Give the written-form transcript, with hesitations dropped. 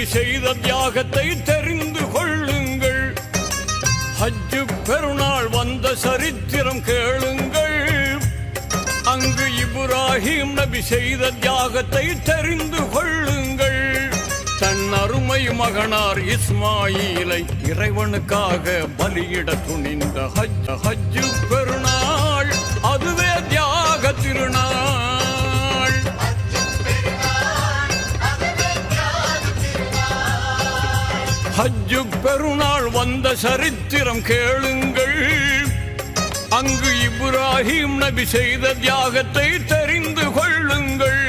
நபி செய்த தியாகத்தை தெரிந்து கொள்ளுங்கள். ஹஜ்ஜு பெருநாள் வந்த சரித்திரம் கேளுங்கள். அங்கு இப்ராஹிம் நபி செய்த தியாகத்தை தெரிந்து கொள்ளுங்கள். தன் அருமை மகனார் இஸ்மாயிலை இறைவனுக்காக பலியிட துணிந்த ஹஜ்ஜு பெருநாள் அதுவே தியாக திருநாள். ஹஜ்ஜு பெருநாள் வந்த சரித்திரம் கேளுங்கள். அங்கு இப்ராஹிம் நபி செய்த தியாகத்தை தெரிந்து கொள்ளுங்கள்.